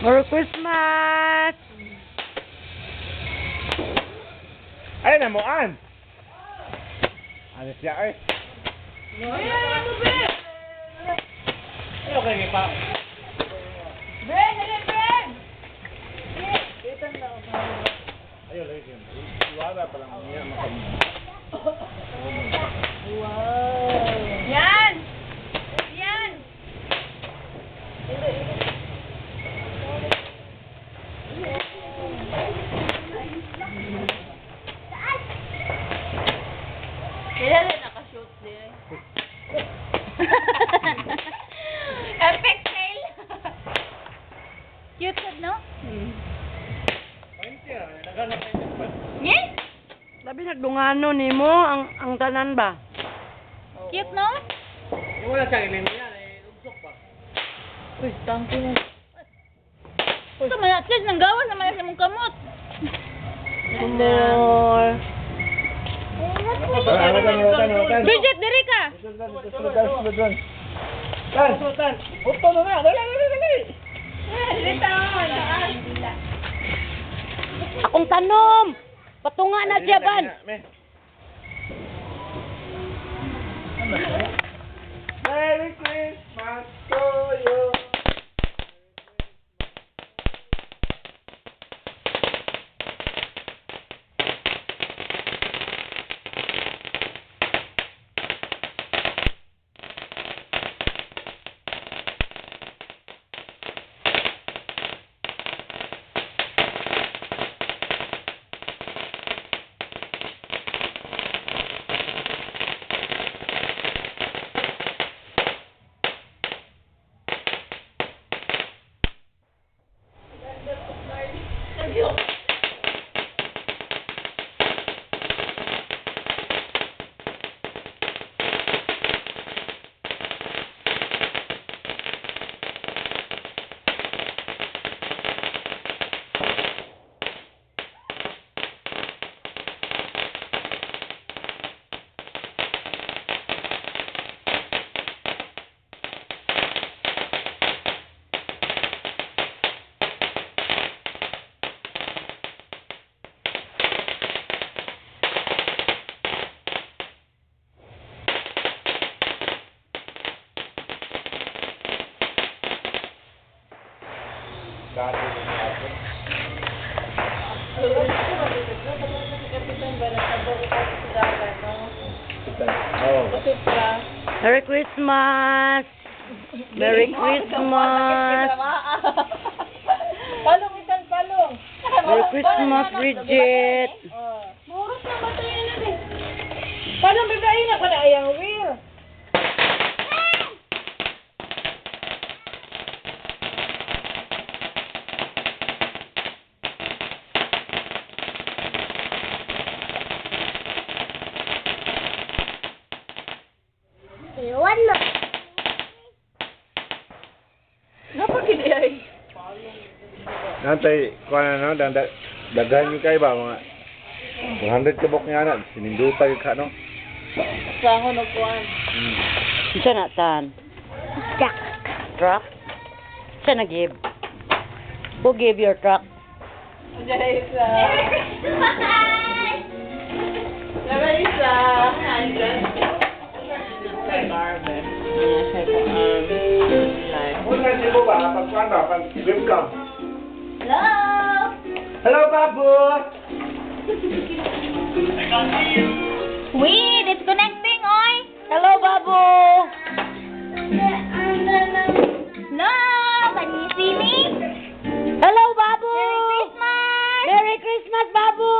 Merry Christmas! Ay, namuan! Ano siya, ay? Ano kayo pa? Ben! Ben! Ayun, lagi yun. Iwala pa lang niya makamit. Wow! Yan! Yan! Kaya rin nakashoot din. Epic fail! Cute sad, no? Ayun siya, naghanap kayo ng pan. Yes! Labi nagdungano ni mo ang tanan ba? Cute, no? Yung wala siyang ilim yan, eh, ugsok pa. Uy, tangko na. Ito man, at least nanggawas naman sa mong kamot. More. Bridget, diri ka! Tan! Uto na na! Dali! Akong tanom! Patunga na siya ban! Merry Christmas to you! Merry Christmas! Merry Christmas! Palong isan palong. Merry Christmas, Bridget! Moros na ba tayo na rin? Palong bibayin ako na ayang wheel. Iwan na. Napakili ay. Nantay, kuha na no, daghan nyo kayo ba, mga 100 kabok nga na, sininduta yung ka, no? Sango no kuan. Isa na tan? Jack. Truck? Isa na give? Who gave your truck? Jaisa. Jaisa. Kung nasi mo ba, pagkuhan ba, pag-welcome. Hello. Hello, Babu! Wait, it's connecting, oy. Hello, Babu! No, can you see me? Hello, Babu! Merry Christmas. Merry Christmas, Babu!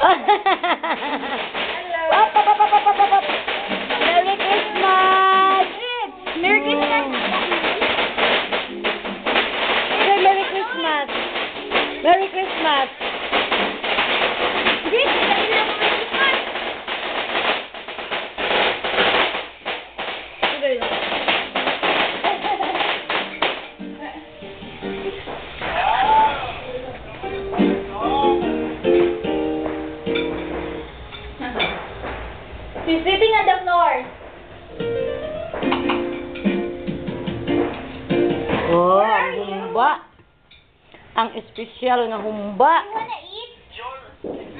Hello. Up, up, up, up, up, up, up. Merry Christmas! Merry Christmas. Say Merry Christmas! Merry Christmas! Merry Christmas. humba. Ang espesyal nga humba. You wanna eat?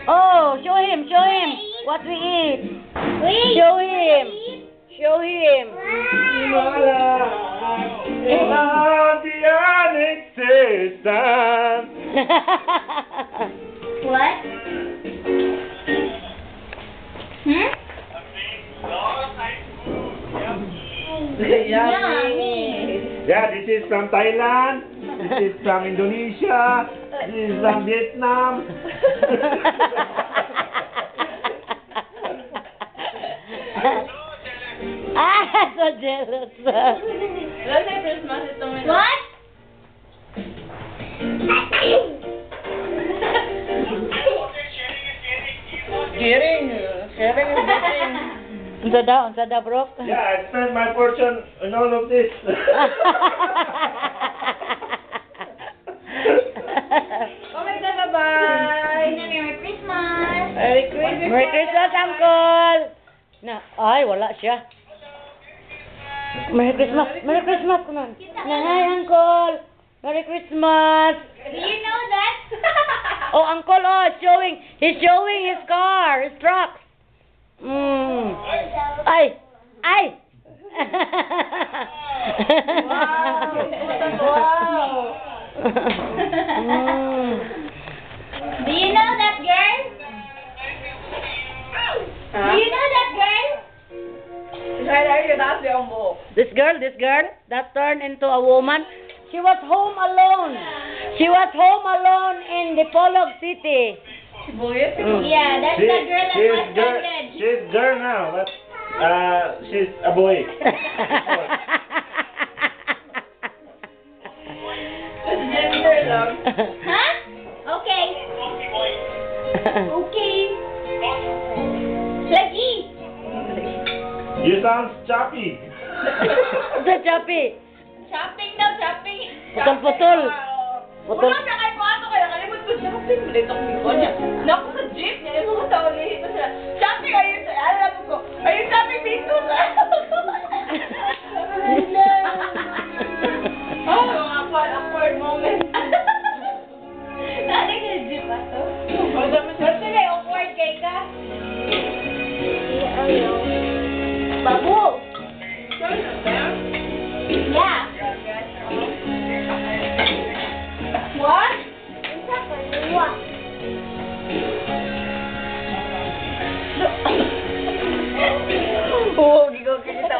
Oh, show him what we eat. Wait. Show him. Show him. What? Hmm? Yummy. Yeah, this is from Thailand. This is from Indonesia. This is from Vietnam. So jealous. Last night Christmas ito mo. What? Sharing is caring. Unsa daw, bro? Yeah, I spent my fortune on all of this. Okay na, bye-bye. Merry Christmas. Merry Christmas. Merry Christmas, Uncle! Na, ay, wala siya. Merry Christmas, kunan. Na, hi, Uncle! Merry Christmas! Do you know that? Oh, Uncle, he's showing his car, his truck. Ay! Wow. Do you know that girl? Do you know that girl? This girl that turned into a woman, she was home alone. She was home alone in Dipolog City. Yeah, that's the girl that was started. She's girl now, but she's a boy. Huh? Okay. Okay. Lagi. You sound choppy. The chapi. Shopping daw, shopping. Putol. Wala na kay paano kaya kalimut ko shopping ulit ang ko niya. Naku sa jeep niya yung mga tao lihi ko siya. Shopping ayun sa alam ko. Ayun shopping dito sa. Oh, mga awkward moment. Nani ka jeep ato? Basta na awkward kay ka. Babu. Yeah. What? Oo, gigo kita.